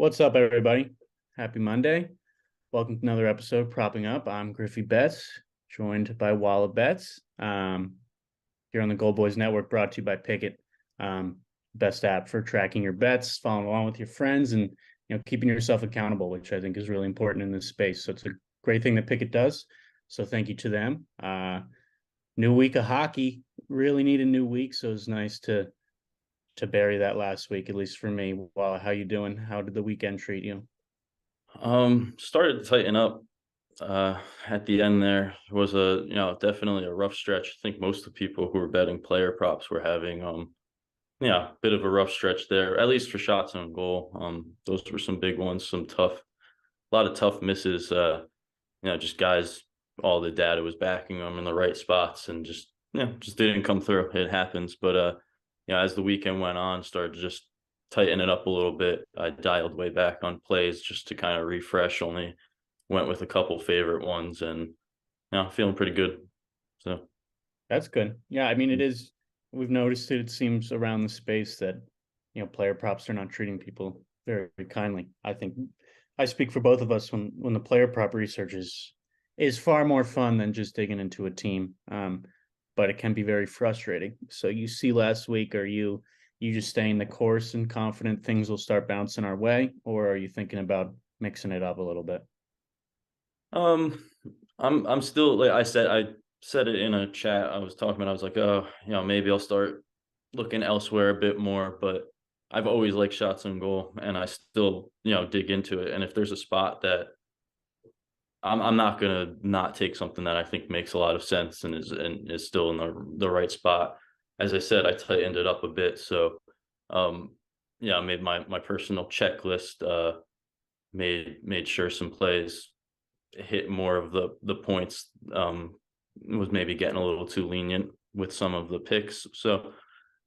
What's up, everybody? Happy Monday. Welcome to another episode of Propping Up. I'm GriffeyBets, joined by WallaBets. Here on the Gold Boys Network, brought to you by Pickett. Best app for tracking your bets, following along with your friends, and keeping yourself accountable, which I think is really important in this space. So it's a great thing that Pickett does. So thank you to them. New week of hockey. Really need a new week, so it's nice to bury that last week, at least for me. Walla, how you doing? How did the weekend treat you? Started to tighten up at the end there. It was definitely a rough stretch. I think most of the people who were betting player props were having a bit of a rough stretch there, at least for shots on goal. Those were some big ones, a lot of tough misses. Just guys, all the data was backing them in the right spots and just didn't come through. It happens. But as the weekend went on, started to just tighten it up a little bit. I dialed way back on plays just to kind of refresh. Only went with a couple favorite ones, and feeling pretty good. So That's good. Yeah, I mean, it is. We've noticed it. It seems around the space that player props are not treating people very, very kindly. I think I speak for both of us when the player prop research is far more fun than just digging into a team. But it can be very frustrating. So you see last week, are you just staying the course and confident things will start bouncing our way, or are you thinking about mixing it up a little bit? um, I'm still, like I said it in a chat I was talking about. I was like, oh, maybe I'll start looking elsewhere a bit more, but I've always liked shots on goal, and I still dig into it. And if there's a spot that I'm not gonna not take something that I think makes a lot of sense and is still in the right spot. As I said, I tightened it up a bit, so I made my personal checklist. Made sure some plays hit more of the points. Was maybe getting a little too lenient with some of the picks, so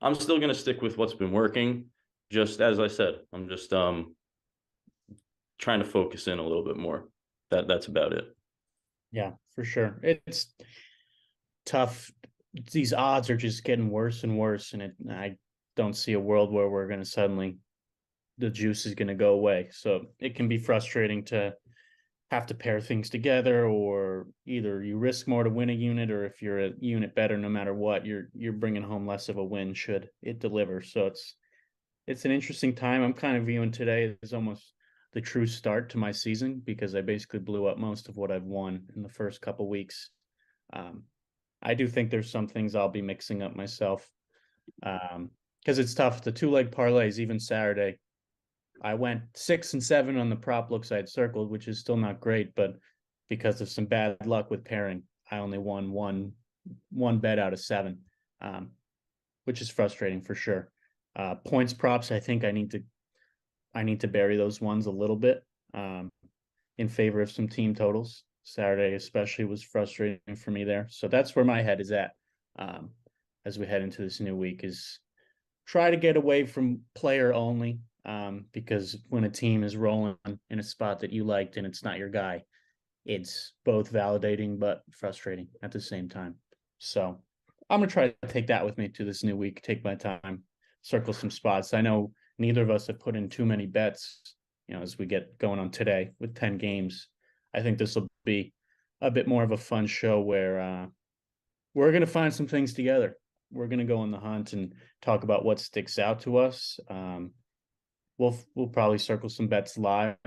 I'm still gonna stick with what's been working. Just as I said, I'm just trying to focus in a little bit more. That's about it. Yeah, for sure. It's tough. These odds are just getting worse and worse, and I don't see a world where we're going to suddenly the juice is going to go away. So it can be frustrating to have to pair things together, or either you risk more to win a unit, or if you're a unit better, no matter what, you're bringing home less of a win should it deliver. So it's an interesting time. I'm kind of viewing today as almost the true start to my season because I basically blew up most of what I've won in the first couple weeks. Um, I do think there's some things I'll be mixing up myself because it's tough. The two-leg parlays, even Saturday, I went 6 and 7 on the prop looks I had circled, which is still not great, but because of some bad luck with pairing, I only won one bet out of seven, which is frustrating for sure. Points props, I think I need to bury those ones a little bit in favor of some team totals. Saturday especially was frustrating for me there. So that's where my head is at as we head into this new week is try to get away from player only because when a team is rolling in a spot that you liked and it's not your guy, it's both validating but frustrating at the same time. So I'm going to try to take that with me to this new week, take my time, circle some spots. I know neither of us have put in too many bets, as we get going on today with 10 games. I think this will be a bit more of a fun show where we're going to find some things together. We're going to go on the hunt and talk about what sticks out to us. We'll probably circle some bets live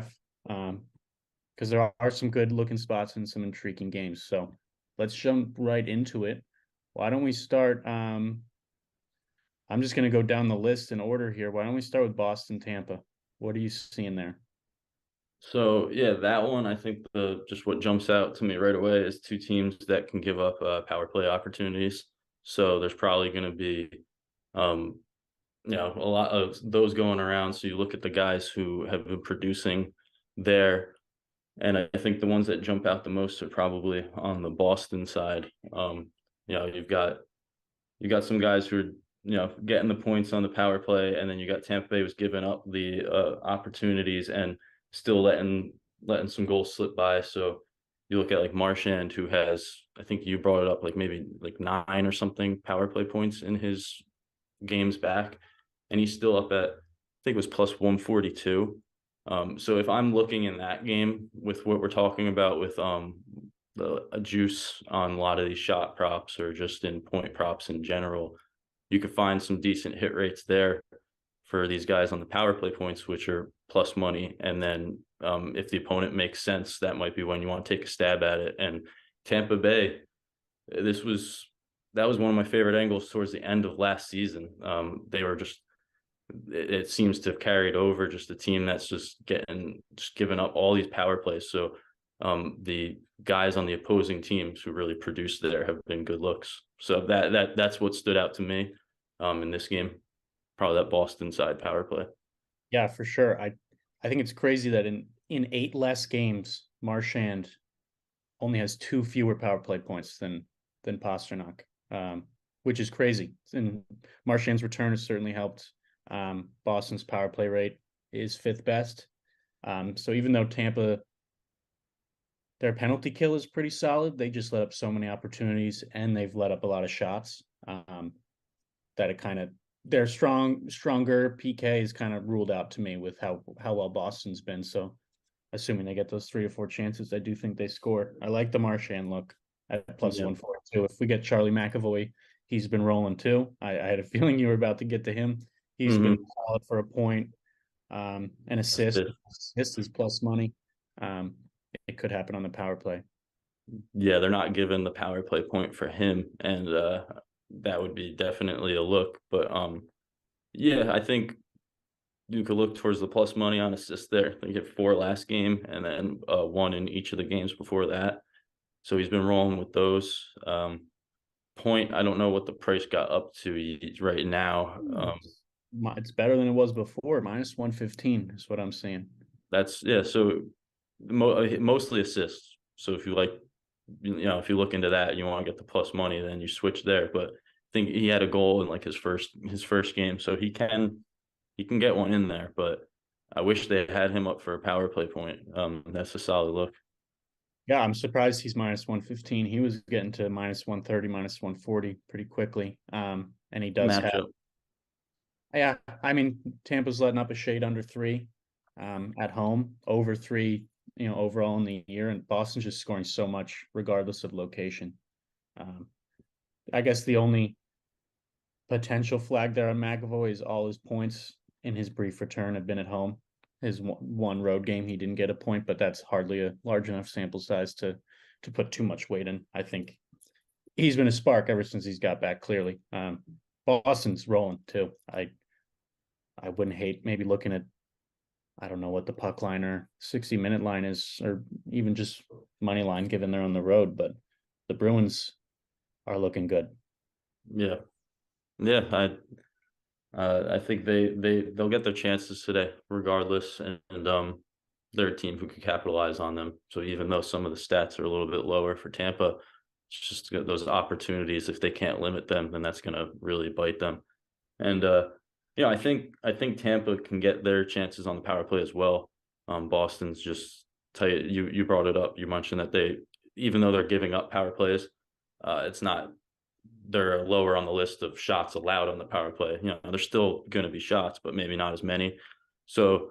because there are some good looking spots and some intriguing games. So let's jump right into it. Why don't we start? I'm just going to go down the list in order here. Why don't we start with Boston, Tampa? What are you seeing there? So yeah, that one, I think the just what jumps out to me right away is two teams that can give up power play opportunities. So there's probably going to be um, a lot of those going around. So you look at the guys who have been producing there, and I think the ones that jump out the most are probably on the Boston side. You've got some guys who are getting the points on the power play, and then you got Tampa Bay was giving up the opportunities and still letting some goals slip by. So you look at like Marchand, who has, I think you brought it up, like maybe like 9 or something power play points in his games back, and he's still up at, I think it was plus 142. So if I'm looking in that game with what we're talking about with the a juice on a lot of these shot props or just in point props in general, you could find some decent hit rates there for these guys on the power play points, which are plus money. And then if the opponent makes sense, that might be when you want to take a stab at it. And Tampa Bay, this was that was one of my favorite angles towards the end of last season. They were just it seems to have carried over, just a team that's just giving up all these power plays. So the guys on the opposing teams who really produced there have been good looks. So that's what stood out to me in this game. Probably that Boston side power play. Yeah, for sure. I think it's crazy that in 8 less games, Marchand only has 2 fewer power play points than Pasternak, which is crazy. And Marchand's return has certainly helped. Boston's power play rate is 5th best. So even though Tampa, their penalty kill is pretty solid, they just let up so many opportunities and they've let up a lot of shots that it kind of their stronger PK is kind of ruled out to me with how well Boston's been. So assuming they get those 3 or 4 chances, I do think they score. I like the Marchand look at plus Yeah. 142. If we get Charlie McAvoy, he's been rolling too. I had a feeling you were about to get to him. He's been solid for a point. An assist. Assist is plus money. It could happen on the power play. Yeah, they're not giving the power play point for him, and that would be definitely a look. But yeah, I think you could look towards the plus money on assists there. I think he had 4 last game, and then 1 in each of the games before that. So he's been rolling with those. Point, I don't know what the price got up to right now. It's better than it was before. Minus 115 is what I'm seeing. That's yeah. So mostly assists. So if you like, if you look into that, you want to get the plus money, then you switch there. But I think he had a goal in like his first game, so he can get one in there. But I wish they had him up for a power play point. That's a solid look. Yeah, I'm surprised he's minus 115. He was getting to minus 130, minus 140 pretty quickly. And he does have, Matchup. yeah, I mean, Tampa's letting up a shade under 3 at home, over 3, overall in the year. And Boston's just scoring so much regardless of location. I guess the only potential flag there on McAvoy is all his points in his brief return have been at home. His one road game, he didn't get a point, but that's hardly a large enough sample size to put too much weight in. I think he's been a spark ever since he's got back. Clearly, Boston's rolling too. I wouldn't hate maybe looking at, I don't know what the puck line or 60-minute line is, or even just money line given they're on the road, but the Bruins are looking good. Yeah, yeah. I think they'll get their chances today, regardless, and they're a team who could capitalize on them. So even though some of the stats are a little bit lower for Tampa, it's just those opportunities. If they can't limit them, then that's going to really bite them. And I think Tampa can get their chances on the power play as well. Boston's just tell you brought it up. You mentioned that even though they're giving up power plays, it's not they're lower on the list of shots allowed on the power play. There's still going to be shots, but maybe not as many. So,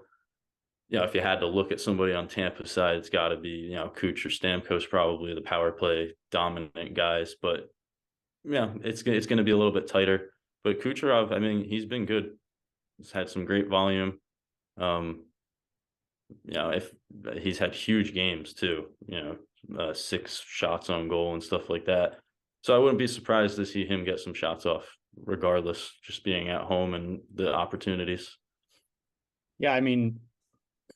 if you had to look at somebody on Tampa's side, it's got to be, Kuch or Stamkos, probably the power play dominant guys. But yeah, it's going to be a little bit tighter. But Kucherov, I mean, he's been good. He's had some great volume. If he's had huge games too, 6 shots on goal and stuff like that. So I wouldn't be surprised to see him get some shots off, regardless, just being at home and the opportunities. Yeah, I mean,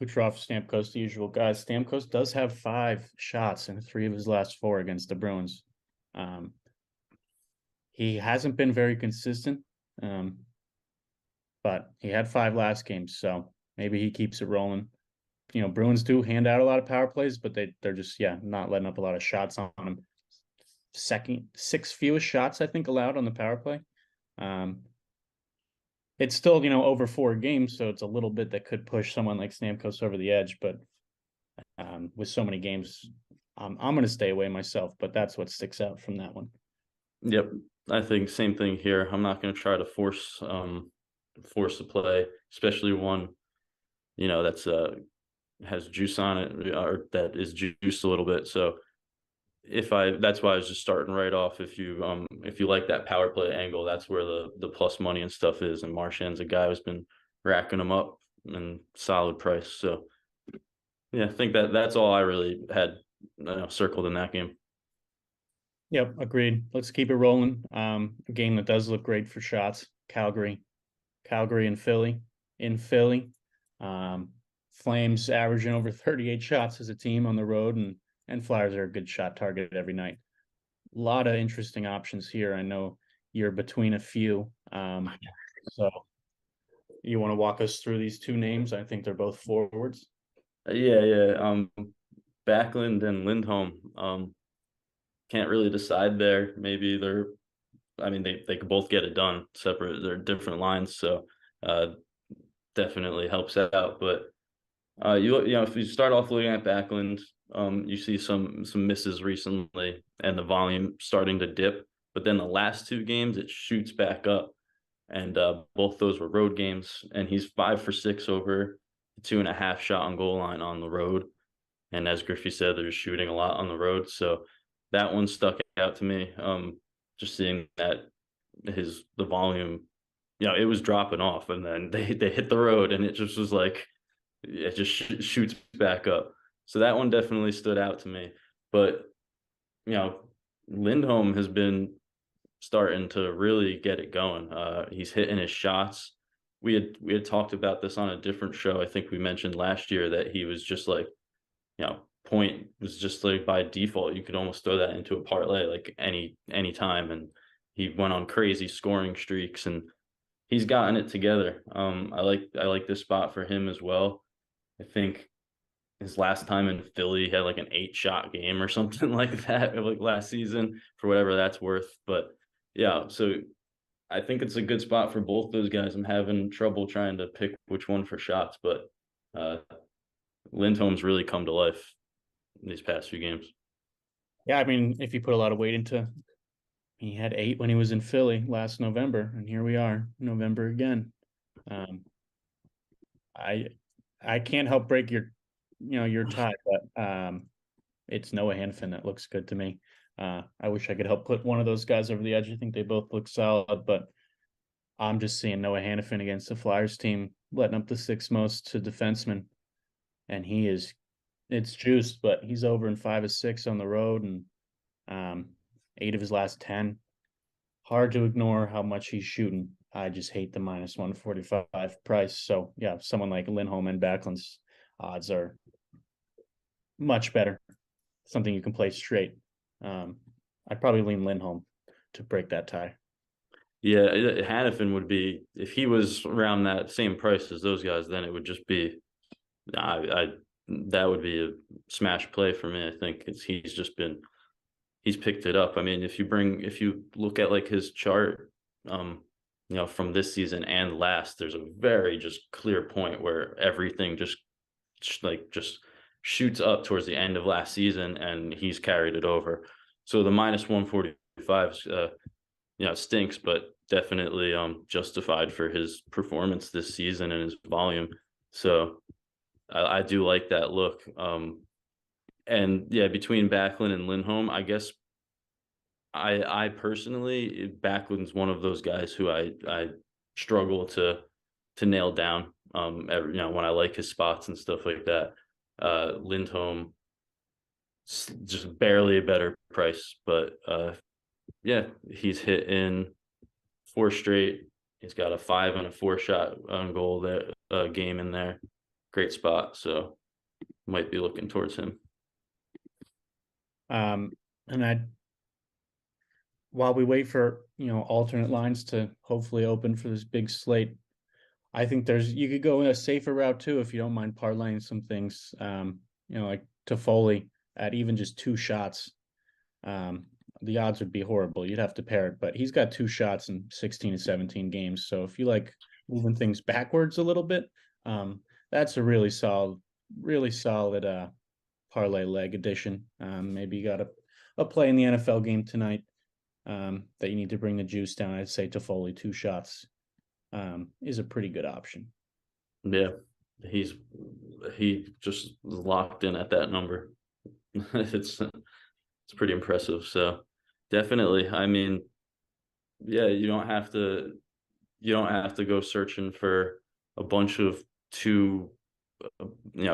Kucherov, Stamkos, the usual guys. Stamkos does have 5 shots in 3 of his last 4 against the Bruins. He hasn't been very consistent, but he had 5 last games, so maybe he keeps it rolling. Bruins do hand out a lot of power plays, but they're just not letting up a lot of shots on him. 6th fewest shots I think allowed on the power play. It's still over 4 games, so it's a little bit that could push someone like Stamkos over the edge. But with so many games, I'm going to stay away myself. But that's what sticks out from that one. Yep, I think same thing here. I'm not going to try to force the play, especially one that's has juice on it, or that is juiced a little bit. So that's why I was just starting right off. If you like that power play angle, that's where the plus money and stuff is. And Marchand's a guy who's been racking them up and solid price. So yeah, I think that's all I really had circled in that game. Yep, agreed. Let's keep it rolling. A game that does look great for shots. Calgary and Philly. In Philly, Flames averaging over 38 shots as a team on the road, and Flyers are a good shot target every night. A lot of interesting options here. I know you're between a few. So you want to walk us through these two names? I think they're both forwards. Yeah, yeah. Backlund and Lindholm. Can't really decide there. Maybe I mean, they could both get it done separate. They're different lines, so uh, definitely helps out. But if you start off looking at Backlund, you see some misses recently, and the volume starting to dip. But then the last two games, it shoots back up, and both those were road games, and he's 5 for 6 over 2.5 shot on goal line on the road. And as Griffey said, they're shooting a lot on the road, so that one stuck out to me. Just seeing that the volume, it was dropping off, and then they hit the road, and it just was like it just shoots back up. So that one definitely stood out to me. But Lindholm has been starting to really get it going. He's hitting his shots. We had talked about this on a different show. I think we mentioned last year that he was just like, point was just like by default, you could almost throw that into a parlay like any time, and he went on crazy scoring streaks, and he's gotten it together. I like this spot for him as well. I think his last time in Philly he had like an 8 shot game or something like that, like last season, for whatever that's worth. But yeah, so I think it's a good spot for both those guys. I'm having trouble trying to pick which one for shots, but uh, Lindholm's really come to life in these past few games. Yeah, I mean, if you put a lot of weight into, he had 8 when he was in Philly last November, and here we are, November again. Um, I I can't help break your tie, but it's Noah Hanifin that looks good to me. I wish I could help put one of those guys over the edge. I think they both look solid, but I'm just seeing Noah Hanifin against the Flyers team, letting up the six most to defensemen, and it's juiced, but he's over in 5 of 6 on the road, and 8 of his last 10. Hard to ignore how much he's shooting. I just hate the minus 145 price. So yeah, someone like Lindholm and Backlund's odds are much better. Something you can play straight. Um, I'd probably lean Lindholm to break that tie. Yeah, Hannafin would be, if he was around that same price as those guys, then it would just be, I that would be a smash play for me. I think he's picked it up. I mean, if you look at like his chart, from this season and last, there's a very just clear point where everything just shoots up towards the end of last season, and he's carried it over. So the minus 145, stinks, but definitely justified for his performance this season and his volume. So I do like that look. And yeah, between Backlund and Lindholm, I guess I personally, Backlund's one of those guys who I struggle to nail down. When I like his spots and stuff like that. Lindholm just barely a better price, but yeah, he's hit in 4 straight. He's got a 5 and a 4 shot on goal that game in there. Great spot. So might be looking towards him. And while we wait for alternate lines to hopefully open for this big slate, I think you could go in a safer route too if you don't mind parlaying some things. Like Toffoli at even just 2 shots. The odds would be horrible. You'd have to pair it, but he's got 2 shots in 16 to 17 games. So if you like moving things backwards a little bit, that's a really solid parlay leg addition. Maybe you got a play in the NFL game tonight that you need to bring the juice down. I'd say Toffoli 2 shots is a pretty good option. Yeah. he's he just locked in at that number. It's pretty impressive. So definitely, I mean, yeah, you don't have to go searching for a bunch of two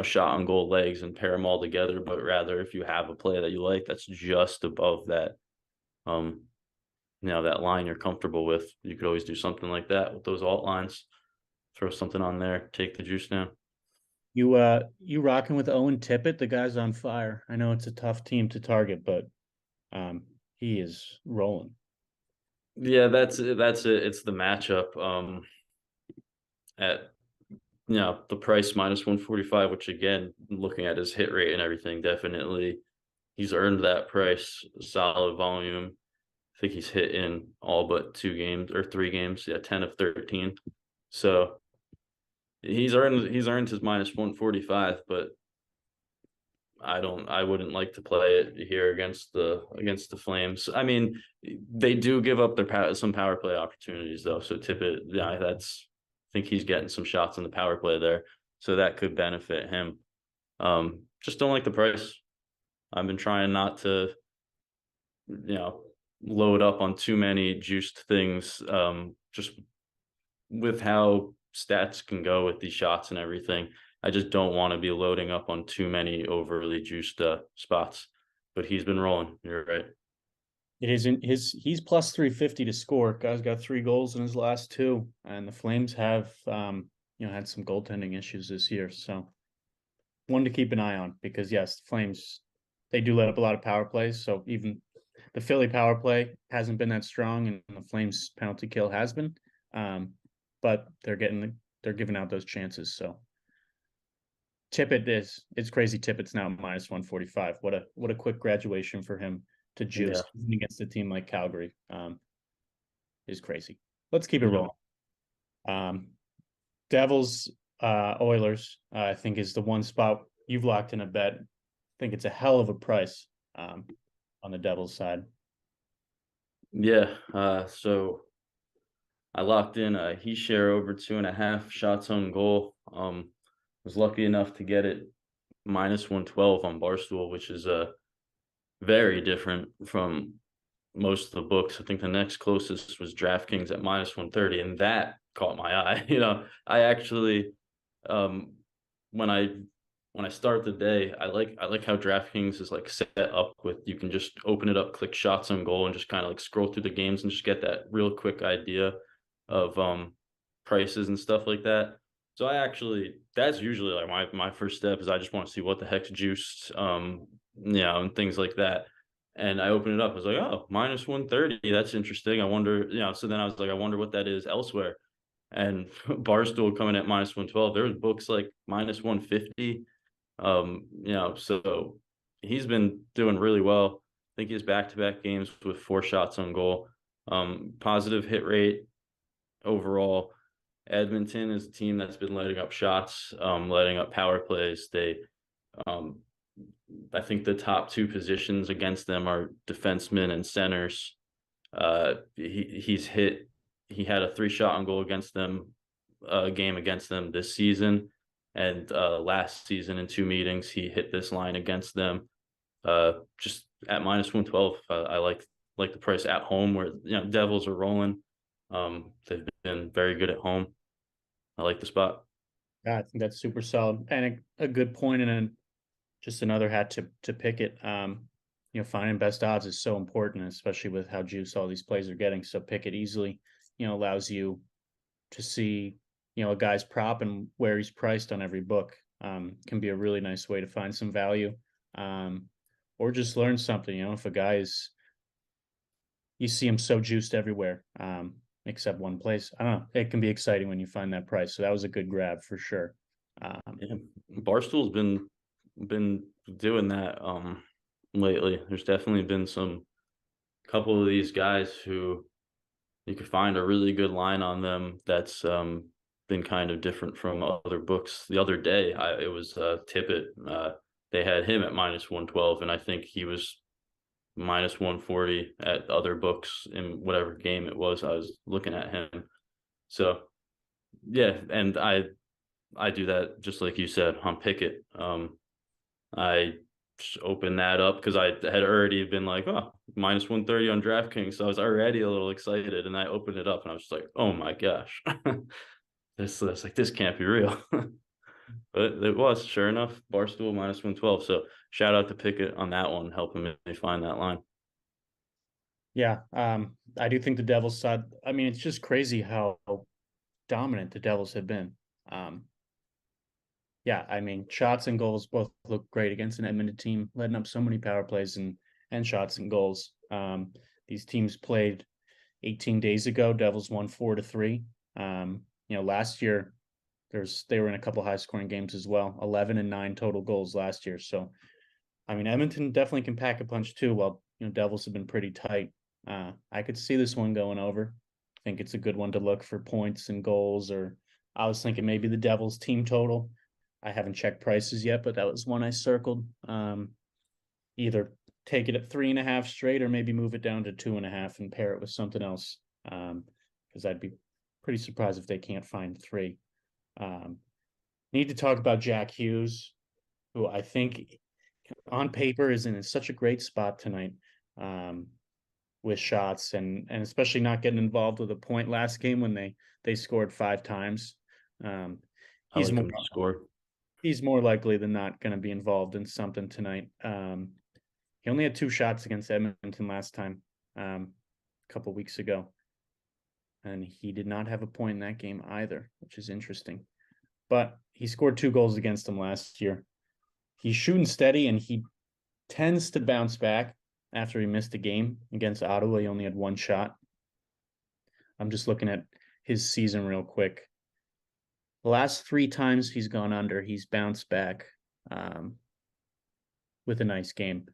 shot on goal legs and pair them all together, but rather if you have a play that you like that's just above that um that line you're comfortable with, you could always do something like that with those alt lines. Throw something on there, take the juice down. You rocking with Owen Tippett? The guy's on fire. I know it's a tough team to target, but he is rolling. Yeah, that's it. It's the matchup. At the price minus 145, which again, looking at his hit rate and everything, definitely he's earned that price. Solid volume. I think he's hit in all but 2 games or 3 games. Yeah, 10 of 13. So he's earned his minus 145, but I wouldn't like to play it here against the Flames. I mean, they do give up some power play opportunities though. So Tippett, yeah, I think he's getting some shots on the power play there. So that could benefit him. Just don't like the price. I've been trying not to, load up on too many juiced things. Just with how stats can go with these shots and everything. I just don't want to be loading up on too many overly juiced spots. But he's been rolling. You're right. It isn't he's plus 350 to score. Guy's got 3 goals in his last two, and the Flames have had some goaltending issues this year. So one to keep an eye on because yes, the Flames they do let up a lot of power plays. So even the Philly power play hasn't been that strong, and the Flames penalty kill has been. But they're giving out those chances. So Tippett it's crazy. Tippett's now minus 145. What a quick graduation for him to Yeah. juice against a team like Calgary. Is crazy. Let's keep it Yeah. rolling. Devils Oilers I think is the one spot you've locked in a bet. I think it's a hell of a price on the Devils side. Yeah. So I locked in a he share over 2.5 shots on goal. Was lucky enough to get it minus 112 on Barstool, which is very different from most of the books. I think the next closest was DraftKings at minus 130, and that caught my eye. I actually um when I start the day, I like how DraftKings is like set up with you can just open it up, click shots on goal, and just kind of like scroll through the games and just get that real quick idea of prices and stuff like that. So that's usually like my first step is I just want to see what the heck's juiced, and things like that. And I opened it up. I was like, oh, minus 130. That's interesting. I wonder, so then I was like, I wonder what that is elsewhere. And Barstool coming at minus 112. There was books like minus 150. So he's been doing really well. I think he has back-to-back games with 4 shots on goal. Positive hit rate overall. Edmonton is a team that's been letting up shots, letting up power plays. Um, I think the top 2 positions against them are defensemen and centers. He had a 3 shot on goal against them, game against them this season, and last season in 2 meetings he hit this line against them. Just at minus 112, I like the price at home where Devils are rolling. They've been very good at home. I like the spot. Yeah, I think that's super solid and a good point and just another hat to pick it. Finding best odds is so important, especially with how juice all these plays are getting. So pick it easily, allows you to see, a guy's prop and where he's priced on every book. Can be a really nice way to find some value. Or just learn something, if a guy is you see him so juiced everywhere, except one place. I don't know. It can be exciting when you find that price. So that was a good grab for sure. Yeah, Barstool's been doing that lately. There's definitely been some couple of these guys who you could find a really good line on them that's been kind of different from other books. The other day, it was Tippett. They had him at minus 112, and I think he was minus 140 at other books in whatever game it was. I was looking at him. So yeah, and I do that just like you said on Pickett. I just opened that up because I had already been like, oh, minus 130 on DraftKings. So I was already a little excited, and I opened it up and I was just like, oh my gosh. This like this can't be real. But it was, sure enough, Barstool minus 112. So shout out to Pickett on that one, helping me find that line. Yeah, I do think the Devils side. I mean, it's just crazy how dominant the Devils have been. Um, yeah, I mean, shots and goals both look great against an Edmonton team, letting up so many power plays and shots and goals. These teams played 18 days ago. Devils won 4-3. Last year they were in a couple high scoring games as well. 11 and 9 total goals last year. So I mean, Edmonton definitely can pack a punch too. While Devils have been pretty tight. I could see this one going over. I think it's a good one to look for points and goals. Or I was thinking maybe the Devils team total. I haven't checked prices yet, but that was one I circled. Either take it at 3.5 straight, or maybe move it down to 2.5 and pair it with something else. Because I'd be pretty surprised if they can't find 3. Need to talk about Jack Hughes, who I think on paper is in such a great spot tonight, with shots and especially not getting involved with a point last game when they scored 5 times. Um, I he's like more him to score. he's more likely than not going to be involved in something tonight. He only had 2 shots against Edmonton last time, a couple weeks ago, and he did not have a point in that game either, which is interesting. But he scored 2 goals against them last year. He's shooting steady, and he tends to bounce back after he missed a game against Ottawa. He only had 1 shot. I'm just looking at his season real quick. The last 3 times he's gone under, he's bounced back, with a nice game.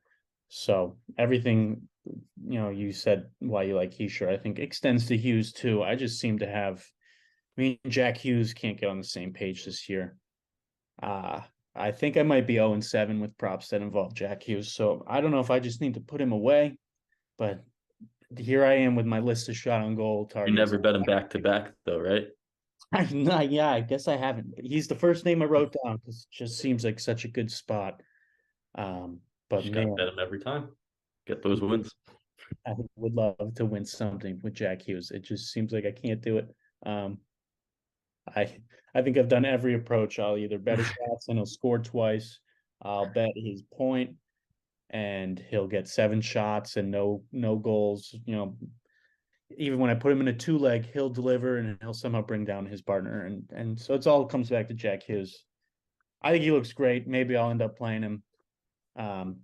So everything, you said why you like Heischer, I think extends to Hughes too. I just seem to have, me and Jack Hughes can't get on the same page this year. I think I might be 0-7 with props that involve Jack Hughes. So I don't know if I just need to put him away, but here I am with my list of shot on goal You targets. never bet him back to back, though, right? Yeah, I guess I haven't. He's the first name I wrote down because it just seems like such a good spot. But Just got to man, bet him every time. Get those wins. I would love to win something with Jack Hughes. It just seems like I can't do it. Um, I I think I've done every approach. I'll either bet his shots and he'll score twice. I'll bet his point and he'll get 7 shots and no goals. Even when I put him in a 2-leg, he'll deliver and he'll somehow bring down his partner. And so it's all comes back to Jack Hughes. I think he looks great. Maybe I'll end up playing him. Um,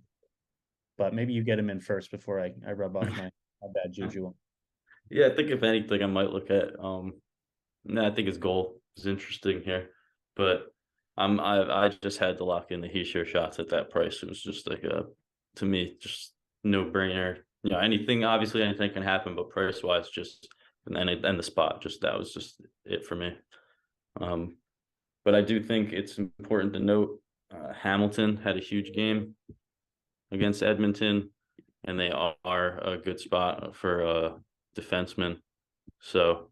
but maybe you get him in first before I rub off my bad juju. Yeah, I think if anything, I might look at. No, I think his goal is interesting here, but I just had to lock in the he share shots at that price. It was just like a, to me, just no brainer. Anything, obviously anything can happen, but price wise, just and the spot, just that was just it for me. Um, but I do think it's important to note Hamilton had a huge game against Edmonton, and they are a good spot for a defenseman. So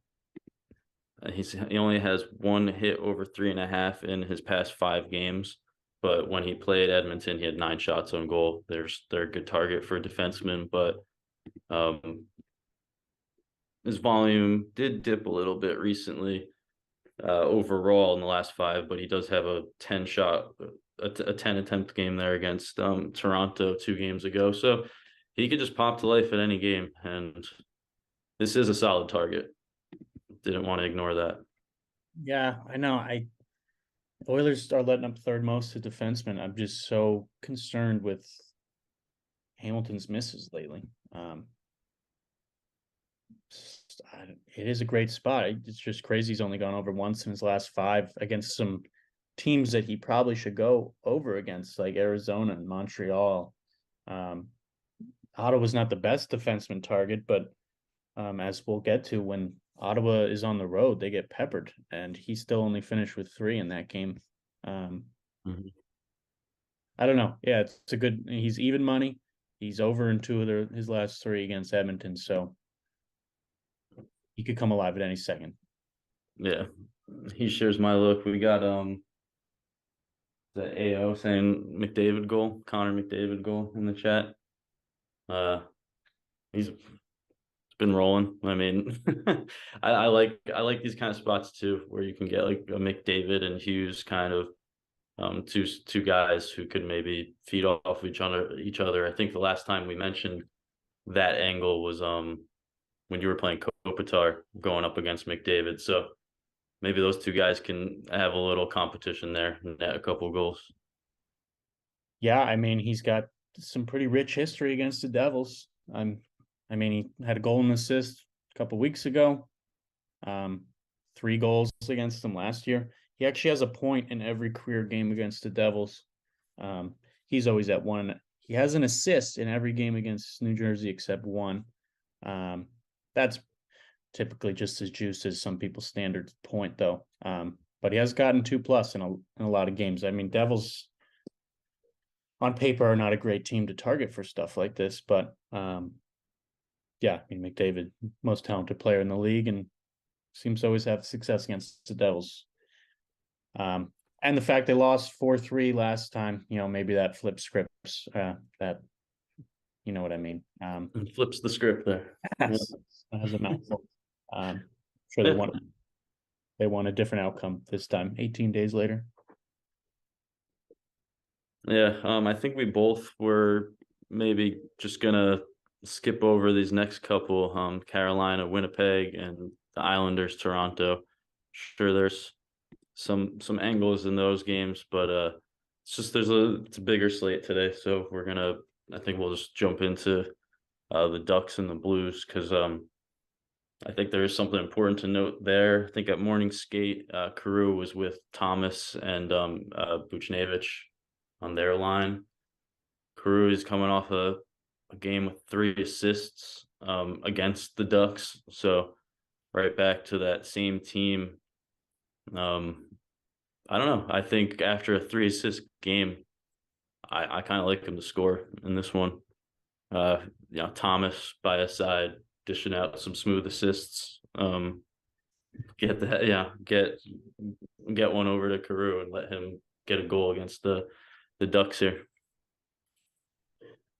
he only has 1 hit over 3.5 in his past 5 games. But when he played Edmonton, he had 9 shots on goal. They're a good target for a defenseman, but his volume did dip a little bit recently, overall in the last 5. But he does have a 10 shot, a 10 attempt game there against Toronto 2 games ago. So he could just pop to life at any game, and this is a solid target. Didn't want to ignore that. Yeah, I know. Oilers are letting up third most to defensemen. I'm just so concerned with Hamilton's misses lately. It is a great spot. It's just crazy. He's only gone over once in his last 5 against some teams that he probably should go over against, like Arizona and Montreal. Um, Ottawa's not the best defenseman target, but as we'll get to, when Ottawa is on the road, they get peppered, and he still only finished with 3 in that game. Mhm. I don't know. Yeah, it's a good. He's even money. He's over in 2 of his last 3 against Edmonton, so he could come alive at any second. Yeah. he shares my look. We got the AO saying McDavid goal, Connor McDavid goal in the chat. Uh, he's been rolling. I mean, I like these kind of spots too, where you can get like a McDavid and Hughes kind of two guys who could maybe feed off each other. I think the last time we mentioned that angle was when you were playing Kopitar going up against McDavid. So maybe those two guys can have a little competition there, net a couple goals. Yeah, I mean, he's got some pretty rich history against the Devils. I mean, he had a goal and assist a couple weeks ago. Um, 3 goals against them last year. He actually has a point in every career game against the Devils. Um, he's always at one. He has an assist in every game against New Jersey except one. That's typically just as juiced as some people's standard point, though. But he has gotten 2+ in a lot of games. I mean, Devils on paper are not a great team to target for stuff like this, but yeah, I mean, McDavid, most talented player in the league, and seems to always have success against the Devils. And the fact they lost 4-3 last time, maybe that flips scripts. That you know what I mean. And flips the script there. Yeah. That has a mouthful. Sure Yeah. they want a different outcome this time, 18 days later. Yeah, I think we both were maybe just gonna skip over these next couple, Carolina, Winnipeg, and the Islanders, Toronto. Sure, there's some angles in those games, but it's just it's a bigger slate today, so I think we'll just jump into the Ducks and the Blues because I think there is something important to note there. I think at morning skate, Carew was with Thomas and Buchnevich on their line. Carew is coming off a game with 3 assists against the Ducks. So right back to that same team. I don't know. I think after a 3 assist game, I kind of like him to score in this one. Thomas by his side dishing out some smooth assists. Get that, yeah, get one over to Carew and let him get a goal against the Ducks here.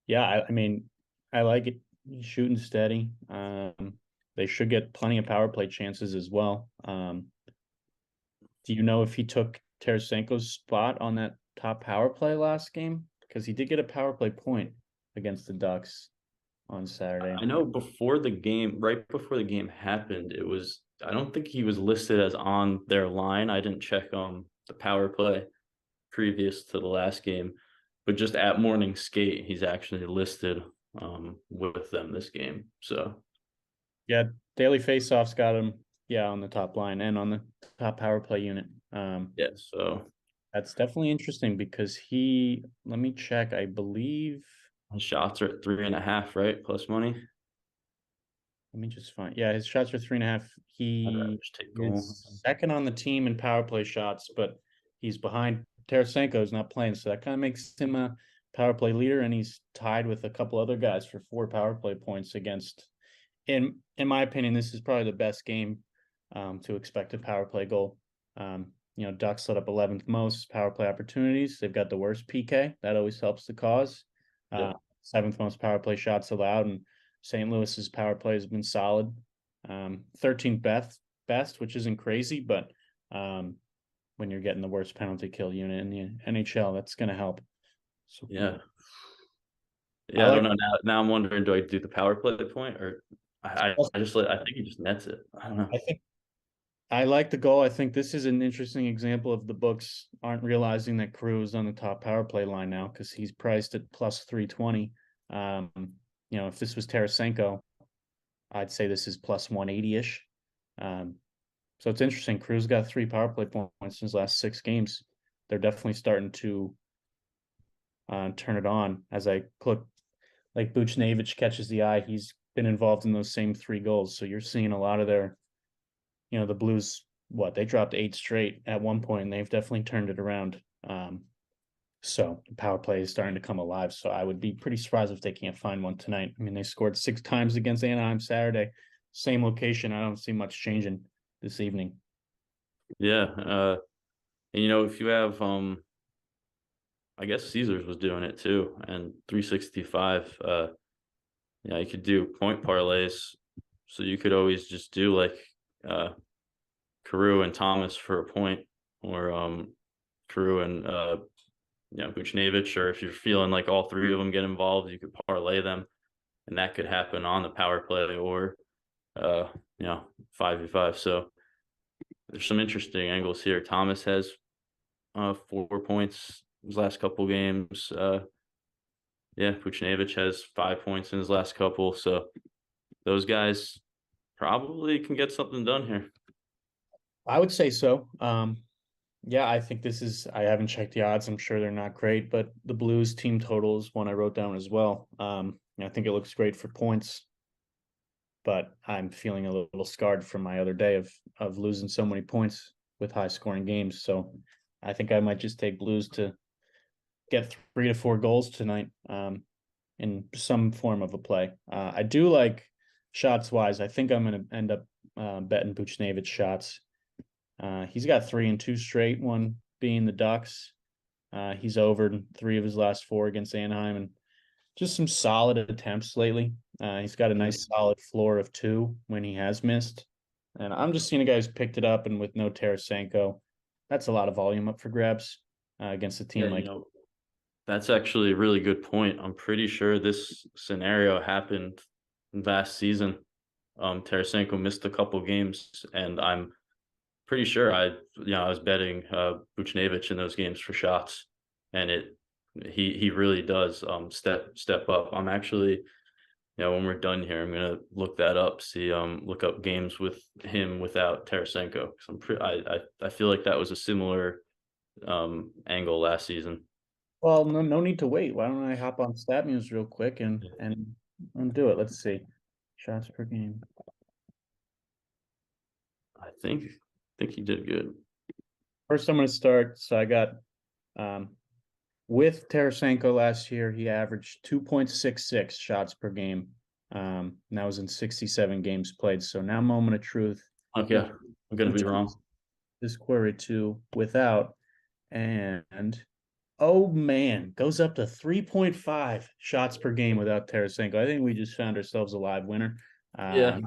Yeah, I mean, I like it. He's shooting steady. They should get plenty of power play chances as well. Do you know if he took Tarasenko's spot on that top power play last game? Because he did get a power play point against the Ducks on Saturday. I know before the game, right before the game happened, I don't think he was listed as on their line. I didn't check on the power play previous to the last game, but just at morning skate, he's actually listed with them this game. So Yeah, daily faceoffs got him, yeah, on the top line and on the top power play unit. yeah, so That's definitely interesting because let me check, I believe, his shots are at 3.5, right? Plus money. let me just find, yeah, his shots are 3.5. I'd rather He just take goal. is second on the team in power play shots, but he's behind Tarasenko's not playing, so that kind of makes him a power play leader, and he's tied with a couple other guys for 4 power play points against. In my opinion, this is probably the best game to expect a power play goal. Ducks let up 11th most power play opportunities. They've got the worst PK. That always helps the cause. Yeah. 7th most power play shots allowed, and St. Louis's power play has been solid. 13th best, which isn't crazy, but when you're getting the worst penalty kill unit in the NHL, that's going to help. So Yeah. Yeah, I don't know. Now I'm wondering, do I do the power play point or I think he just nets it. I don't know. I like the goal. I think this is an interesting example of the books aren't realizing that Carew is on the top power play line now because he's priced at plus 320. If this was Tarasenko, I'd say this is plus 180-ish. So it's interesting. Crew's got 3 power play points in his last 6 games. They're definitely starting to turn it on. As I click, like Buchnevich catches the eye, he's been involved in those same 3 goals. So you're seeing a lot of their, the Blues, they dropped 8 straight at one point, and they've definitely turned it around. So the power play is starting to come alive. So I would be pretty surprised if they can't find one tonight. I mean, they scored 6 times against Anaheim Saturday, same location. I don't see much changing this evening. Yeah. And if you have I guess Caesars was doing it too, and 365. Yeah, you could do point parlays, so you could always just do like uh Carew and Thomas for a point, or Carew and Buchnevich, or if you're feeling like all three of them get involved, you could parlay them, and that could happen on the power play or uh 5v5. So there's some interesting angles here. Thomas has 4 points his last couple games. Yeah, Buchnevich has 5 points in his last couple. So those guys probably can get something done here. I would say so. Yeah, I think this is. I haven't checked the odds. I'm sure they're not great, but the Blues team total is one I wrote down as well. I think it looks great for points, but I'm feeling a little scarred from my other day of losing so many points with high scoring games. So I think I might just take Blues to get 3 to 4 goals tonight. In some form of a play. I do like shots wise. I think I'm going to end up betting Buchnevich shots. He's got 3 and 2 straight, one being the Ducks. He's over 3 of his last 4 against Anaheim, and just some solid attempts lately. He's got a Yeah, nice solid floor of 2 when he has missed. And I'm just seeing a guy who's picked it up, and with no Tarasenko, that's a lot of volume up for grabs against a yeah, team like. that's actually a really good point. I'm pretty sure this scenario happened last season. Tarasenko missed a couple games, and I'm pretty sure I was betting Buchnevich in those games for shots, and he really does step up. I'm actually, when we're done here, I'm gonna look that up, see look up games with him without Tarasenko, because I feel like that was a similar angle last season. Well, no need to wait. Why don't I hop on Stat News real quick and do it? Let's see. Shots per game. I think he did good. First, I'm going to start. So I got um, with Tarasenko last year, he averaged 2.66 shots per game. And that was in 67 games played. So now, moment of truth. Okay, He I'm gonna he be turns wrong. this query to without, and oh man, goes up to 3.5 shots per game without Tarasenko. I think we just found ourselves a live winner. Yeah.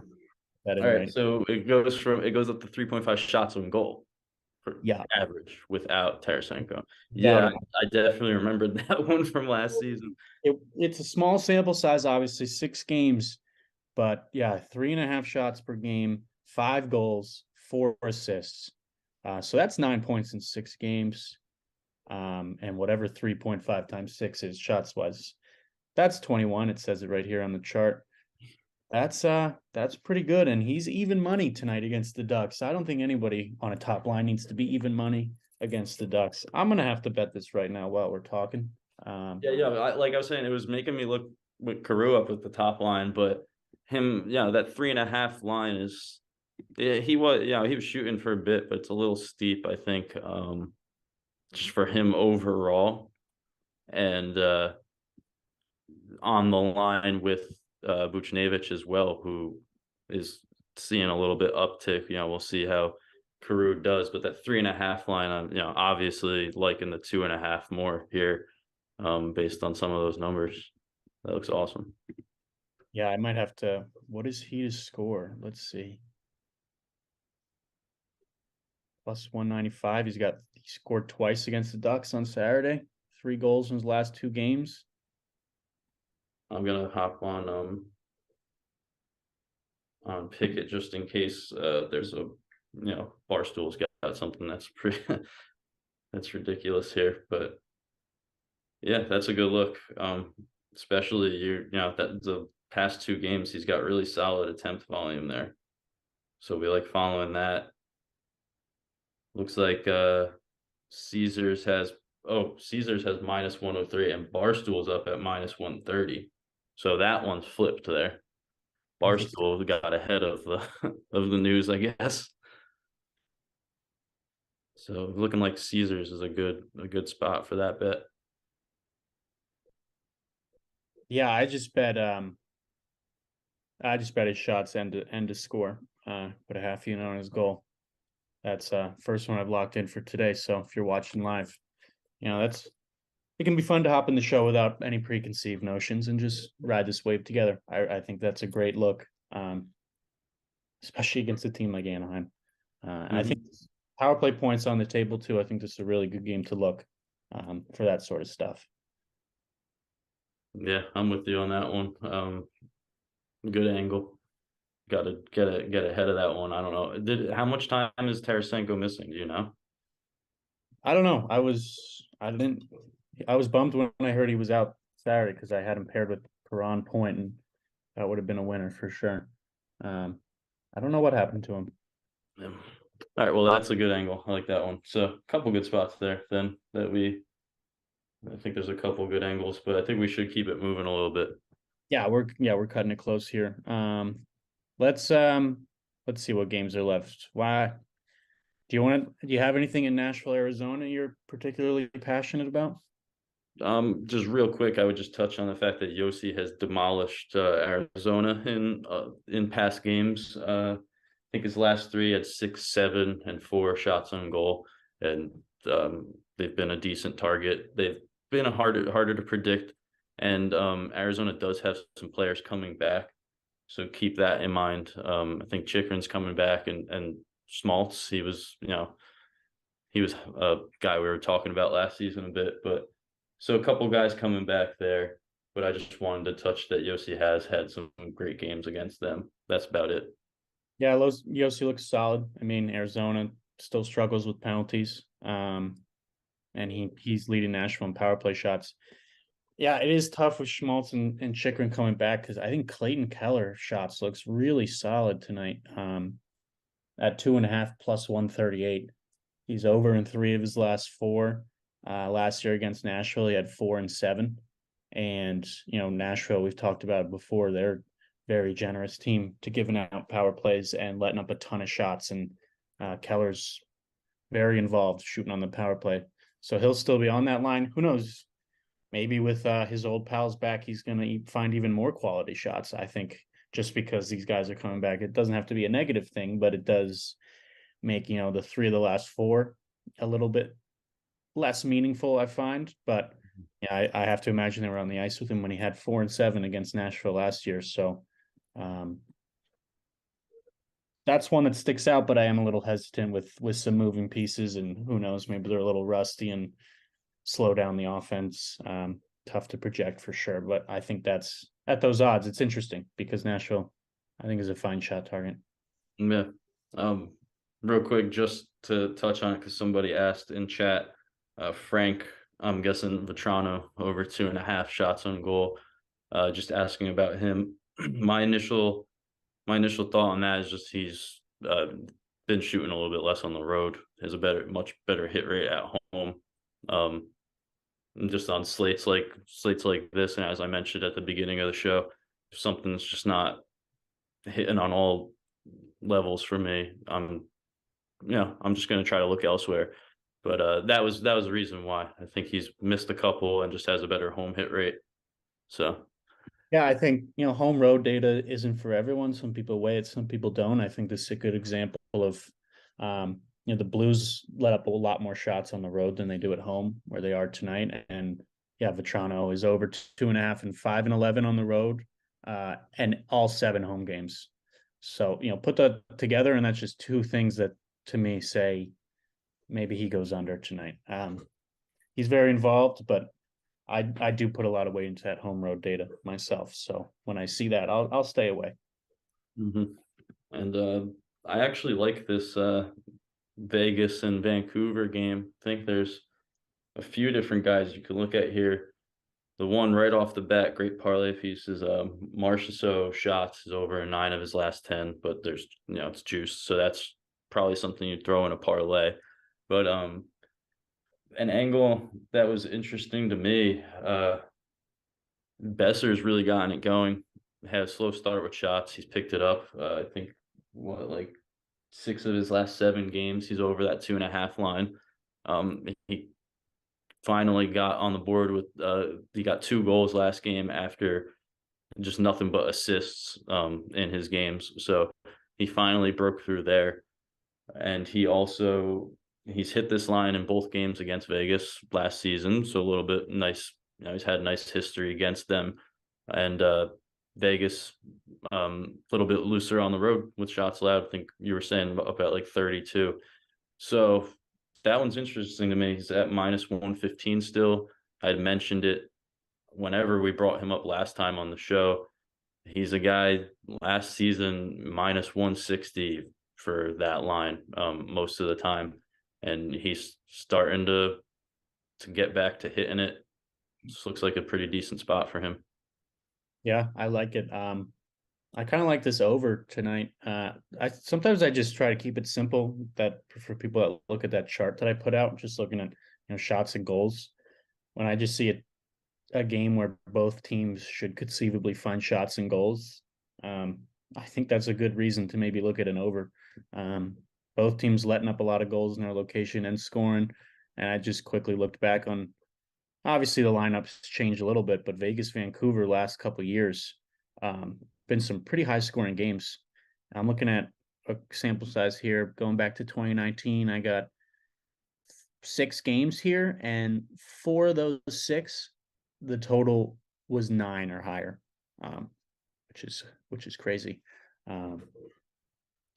Betting All right. right. So it goes up to 3.5 shots on goal for Yeah, average without Tarasenko. without Yeah, him. I definitely remembered that one from last season. It's a small sample size, obviously 6 games, but yeah, 3.5 shots per game, 5 goals, 4 assists. So that's 9 points in 6 games. And whatever 3.5 times 6 is shots wise, that's 21. It says it right here on the chart. That's pretty good. And he's even money tonight against the Ducks. I don't think anybody on a top line needs to be even money against the Ducks. I'm gonna have to bet this right now while we're talking. Yeah, yeah. Like I was saying, it was making me look with Carew up at the top line, but him, that 3.5 line is, yeah, he was shooting for a bit, but it's a little steep, I think, just for him overall. And on the line with Buchnevich as well, who is seeing a little bit uptick. We'll see how Carew does, but that 3.5 line, I'm obviously liking the 2.5 more here, based on some of those numbers. That looks awesome. Yeah, I might have to. What is he to score? Let's see. Plus 195. He scored twice against the Ducks on Saturday. 3 goals in his last 2 games. I'm gonna hop on Pickett just in case there's a Barstool's got something that's pretty that's ridiculous here, but yeah, that's a good look. Especially that the past 2 games, he's got really solid attempt volume there. So we like following that. Looks like Caesars has minus 103 and Barstool's up at minus 130. So that one's flipped there. Interesting. Barstool got ahead of the of the news, I guess. So looking like Caesars is a good spot for that bet. Yeah, I just bet his shots end to score. Put a half unit on his goal. That's first one I've locked in for today. So if you're watching live, that's it can be fun to hop in the show without any preconceived notions and just ride this wave together. I think that's a great look, especially against a team like Anaheim. I think Mhm. power play points on the table too. I think this is a really good game to look for that sort of stuff. Yeah, I'm with you on that one. Good angle. Got to get ahead of that one. I don't know. How much time is Tarasenko missing? Do you know? I don't know. I was bummed when I heard he was out Saturday because I had him paired with Perron Point, and that would have been a winner for sure. Um, I don't know what happened to him. Yeah. All right. Well, that's a good angle. I like that one. So, a couple good spots there. Then that we, I think there's a couple good angles, but I think we should keep it moving a little bit. Yeah, we're cutting it close here. Let's see what games are left. Why do you have anything in Nashville, Arizona you're particularly passionate about? Just real quick, I would just touch on the fact that Yossi has demolished Arizona in past games. I think his last three had 6, 7, and 4 shots on goal, and they've been a decent target. They've been a harder to predict, and Arizona does have some players coming back, so keep that in mind. I think Chikrin's coming back, and Schmaltz. He was a guy we were talking about last season a bit, but so a couple guys coming back there. But I just wanted to touch that Yossi has had some great games against them. That's about it. Yeah, Yossi looks solid. I mean, Arizona still struggles with penalties. And he's leading Nashville in power play shots. Yeah, it is tough with Schmaltz and Chikrin coming back because I think Clayton Keller shots looks really solid tonight. At 2.5 plus 138. He's over in three of his last four. Last year against Nashville, he had 4 and 7. And Nashville, we've talked about it before. They're very generous team to giving out power plays and letting up a ton of shots. And Keller's very involved shooting on the power play. So he'll still be on that line. Who knows? Maybe with his old pals back, he's going to find even more quality shots. I think just because these guys are coming back, it doesn't have to be a negative thing, but it does make the three of the last four a little bit less meaningful, I find. But yeah, I have to imagine they were on the ice with him when he had 4 and 7 against Nashville last year. So um, that's one that sticks out, but I am a little hesitant with some moving pieces, and who knows, maybe they're a little rusty and slow down the offense. Tough to project for sure, but I think that's at those odds. It's interesting because Nashville, I think, is a fine shot target. Yeah. Um, Real quick, just to touch on it, because somebody asked in chat, Frank, I'm guessing Vetrano over 2.5 shots on goal. Just asking about him. My initial my initial thought on that is just he's been shooting a little bit less on the road. Has a much better hit rate at home. Um, and just on slates like this, and as I mentioned at the beginning of the show, if something's just not hitting on all levels for me, I'm just going to try to look elsewhere. But that was the reason why I think he's missed a couple and just has a better home hit rate. So Yeah, I think, home road data isn't for everyone. Some people weigh it, some people don't. I think this is a good example of, the Blues let up a lot more shots on the road than they do at home, where they are tonight. And yeah, Vetrano is over 2.5 and 5 and 11 on the road, and all 7 home games. So, put that together, and that's just two things that to me say maybe he goes under tonight. He's very involved, but I do put a lot of weight into that home road data myself. So when I see that, I'll stay away. mhm. And I actually like this Vegas and Vancouver game. I think there's a few different guys you could look at here. The one right off the bat, great parlay piece is Marchessault shots is over 9 of his last 10, but there's it's juice, so that's probably something you throw in a parlay. But an angle that was interesting to me, Besser's really gotten it going. Had a slow start with shots. He's picked it up. I think what like 6 of his last 7 games, he's over that 2.5 line. He finally got on the board with he got 2 goals last game after just nothing but assists in his games. So he finally broke through there. and he's hit this line in both games against Vegas last season, so a little bit nice. He's had nice history against them, and Vegas a little bit looser on the road with shots allowed. I think you were saying up at like 32. So that one's interesting to me. He's at minus 115 still. I had mentioned it whenever we brought him up last time on the show. He's a guy last season minus 160 for that line most of the time, and he's starting to get back to hitting it. This looks like a pretty decent spot for him. Yeah, I like it. I kind of like this over tonight. I sometimes I just try to keep it simple. That for people that look at that chart that I put out, just looking at shots and goals. When I just see a game where both teams should conceivably find shots and goals, I think that's a good reason to maybe look at an over. Both teams letting up a lot of goals in their location and scoring. And I just quickly looked back on obviously the lineups changed a little bit, but Vegas, Vancouver last couple of years, been some pretty high scoring games. I'm looking at a sample size here going back to 2019. I got 6 games here, and 4 of those 6, the total was 9 or higher, um, which is crazy. Um,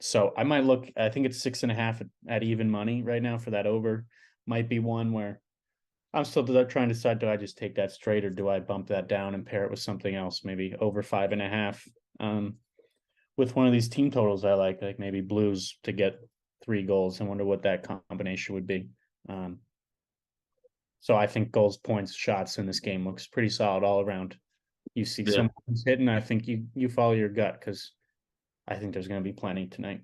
so I might look. I think it's 6.5 at even money right now for that over. Might be one where I'm still trying to decide, do I just take that straight or do I bump that down and pair it with something else, maybe over 5.5? With one of these team totals I like maybe Blues to get 3 goals. I wonder what that combination would be. So I think goals, points, shots in this game looks pretty solid all around. You see Yeah. someone's hitting, I think you follow your gut because I think there's going to be plenty tonight.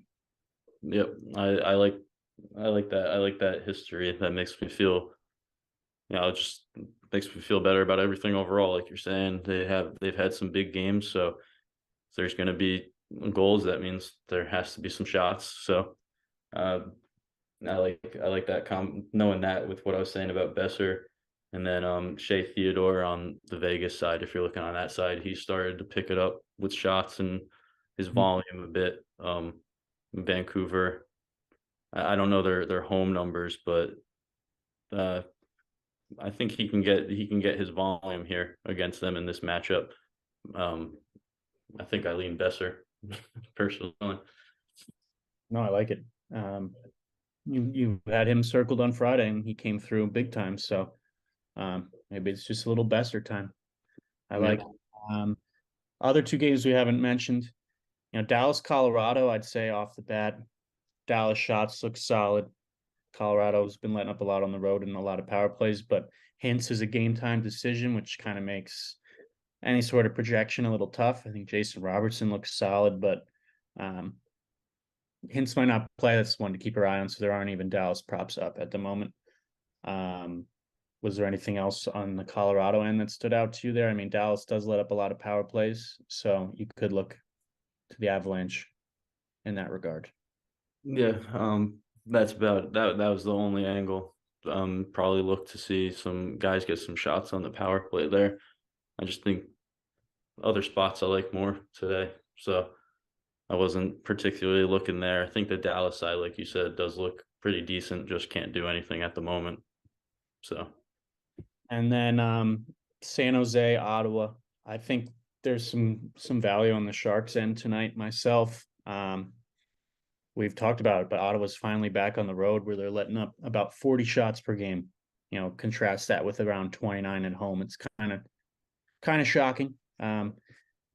Yep. I like that. I like that history. That makes me feel, it just makes me feel better about everything overall. Like you're saying, they've had some big games, so if there's going to be goals, that means there has to be some shots. So uh, I like that knowing that with what I was saying about Besser, and then Shea Theodore on the Vegas side. If you're looking on that side, he started to pick it up with shots and his volume a bit. Vancouver, I don't know their home numbers, but uh, I think he can get his volume here against them in this matchup. Um, I think I lean Besser personally. No, I like it. You had him circled on Friday and he came through big time. So maybe it's just a little Besser time. I like Yeah, it. Other 2 games we haven't mentioned. Dallas, Colorado, I'd say off the bat, Dallas shots look solid. Colorado's been letting up a lot on the road and a lot of power plays, but Hintz is a game time decision, which kind of makes any sort of projection a little tough. I think Jason Robertson looks solid, but um, Hintz might not play. That's one to keep your eye on. So there aren't even Dallas props up at the moment. Um, was there anything else on the Colorado end that stood out to you there? I mean, Dallas does let up a lot of power plays, so you could look to the Avalanche in that regard. yeah. That's about that. That was the only angle. Probably look to see some guys get some shots on the power play there. I just think other spots I like more today. So I wasn't particularly looking there. I think the Dallas side, like you said, does look pretty decent, just can't do anything at the moment. So And then San Jose, Ottawa. I think there's some value on the Sharks end tonight myself. We've talked about it, but Ottawa's finally back on the road where they're letting up about 40 shots per game. Contrast that with around 29 at home. It's kind of shocking. And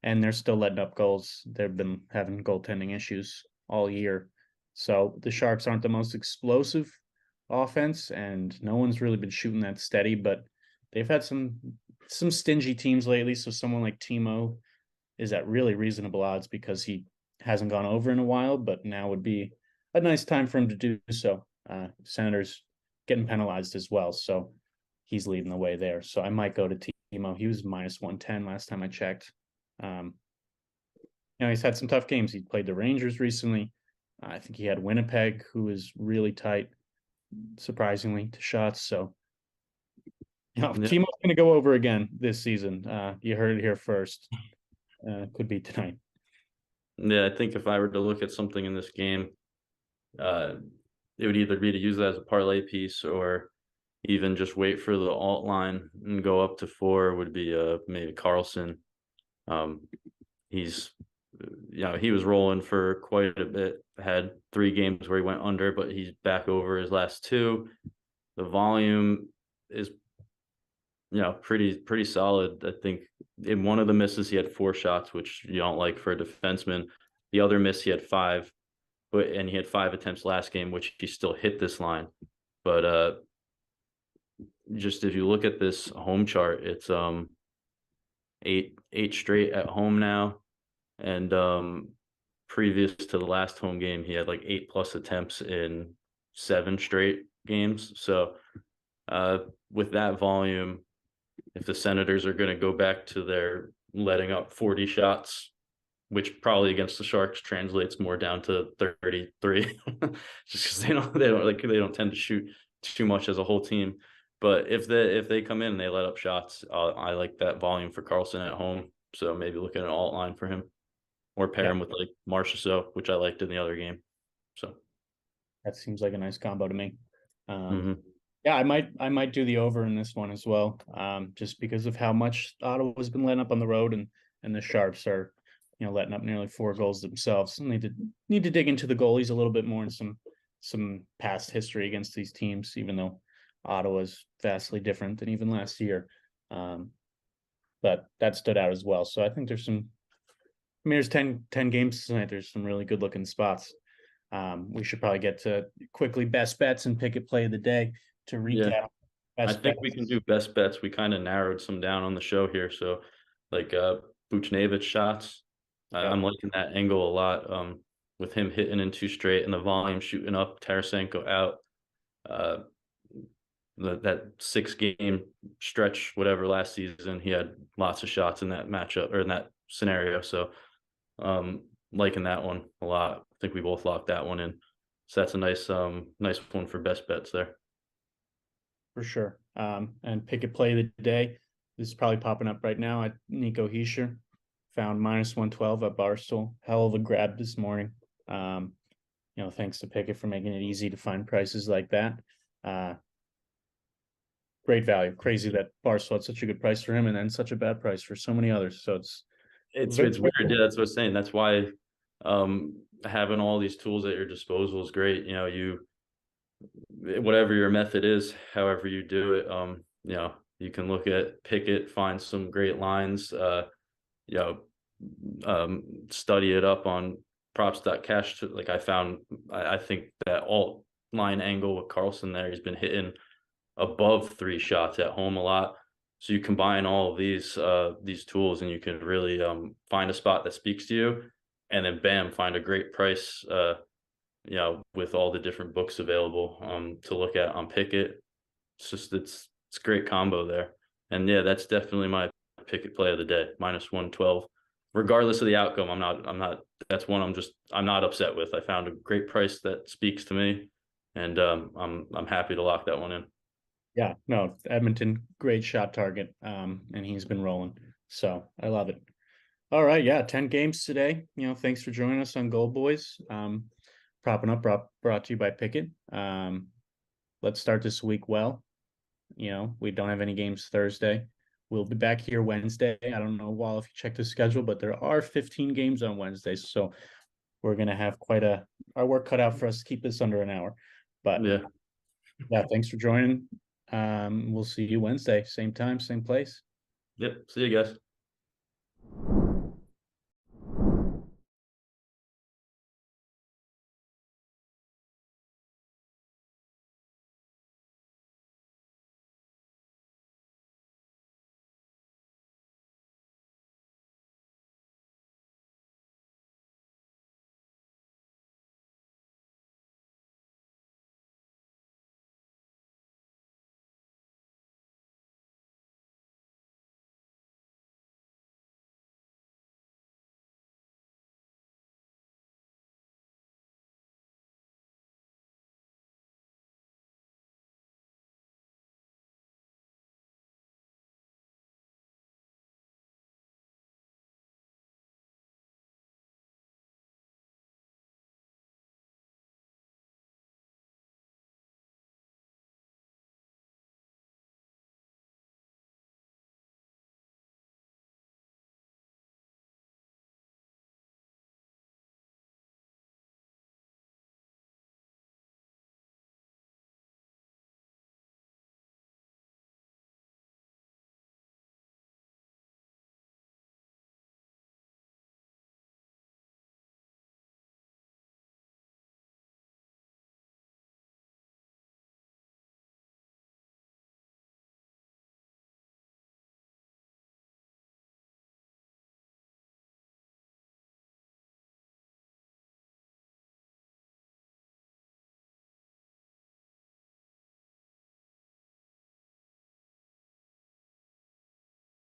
they're still letting up goals. They've been having goaltending issues all year. So the Sharks aren't the most explosive offense, and no one's really been shooting that steady, but they've had some stingy teams lately. So someone like Timo is at really reasonable odds because he hasn't gone over in a while, but now would be a nice time for him to do so. Senators getting penalized as well, so he's leading the way there. So I might go to Timo. He was minus 110 last time I checked. Um, he's had some tough games. He played the Rangers recently. I think he had Winnipeg, who is really tight, surprisingly, to shots. So, yeah, Timo's going to go over again this season. You heard it here first. Could be tonight. yeah. I think if I were to look at something in this game, Uh, it would either be to use that as a parlay piece or even just wait for the alt line and go up to 4 would be maybe Carlson. Um, he's he was rolling for quite a bit. Had 3 games where he went under, but he's back over his last 2. The volume is pretty solid. I think in one of the misses he had 4 shots, which you don't like for a defenseman. The other miss he had 5, and he had 5 attempts last game, which he still hit this line. But just if you look at this home chart, it's eight straight at home now, and previous to the last home game, he had like 8+ attempts in 7 straight games. So with that volume, if the Senators are going to go back to their letting up 40 shots, which probably against the Sharks translates more down to 33, just because they don't tend to shoot too much as a whole team. But if they come in and they let up shots, I like that volume for Carlson at home. So maybe look at an alt line for him, or pair Yeah, him with like Marchessault, which I liked in the other game. So that seems like a nice combo to me. mhm. Yeah, I might do the over in this one as well. Just because of how much Ottawa's been letting up on the road, and the Sharps are, letting up nearly 4 goals themselves. Need to dig into the goalies a little bit more and some past history against these teams, even though Ottawa's vastly different than even last year. But that stood out as well. So I think there's 10 games tonight. There's some really good looking spots. We should probably get to quickly best bets and pick a play of the day to Yeah, recap I best think we can do bets. best bets. We kind of narrowed some down on the show here. So like Buchnevich shots. Yep. I'm liking that angle a lot. With him hitting in 2 straight and the volume shooting up, Tarasenko out. Uh, that 6 game stretch, whatever last season, he had lots of shots in that matchup or in that scenario. So liking that one a lot. I think we both locked that one in. So that's a nice one for best bets there. For sure. And pick a play of the day. This is probably popping up right now at Nico Heischer. Found -112 at Barstool. Hell of a grab this morning. Thanks to Pickett for making it easy to find prices like that. Uh, Great value. Crazy that Barstool had such a good price for him and then such a bad price for so many others. So it's very, It's weird. Yeah, that's what I'm saying. That's why having all these tools at your disposal is great. Whatever your method is, however you do it, you can look at Pickett, find some great lines, you know, study it up on props.cash. Like I think that alt line angle with Carlson there, he's been hitting above 3 shots at home a lot. So you combine all of these tools and you can really find a spot that speaks to you, and then bam, find a great price. With all the different books available to look at on Pickett. It's great combo there. And yeah, that's definitely my Pickett play of the day, -112. Regardless of the outcome, I'm not that's one I'm not upset with. I found a great price that speaks to me, and I'm happy to lock that one in. Yeah, no, Edmonton, great shot target. And he's been rolling. So I love it. All right, yeah, 10 games today. Thanks for joining us on Gold Boys. Propping up brought to you by Pickett. Let's start this week well. We don't have any games Thursday. We'll be back here Wednesday. I don't know, Wall, if you check the schedule, but there are 15 games on Wednesday. So we're gonna have quite our work cut out for us to keep this under an hour. But Yeah. yeah, thanks for joining. We'll see you Wednesday, same time, same place. Yep. See you guys.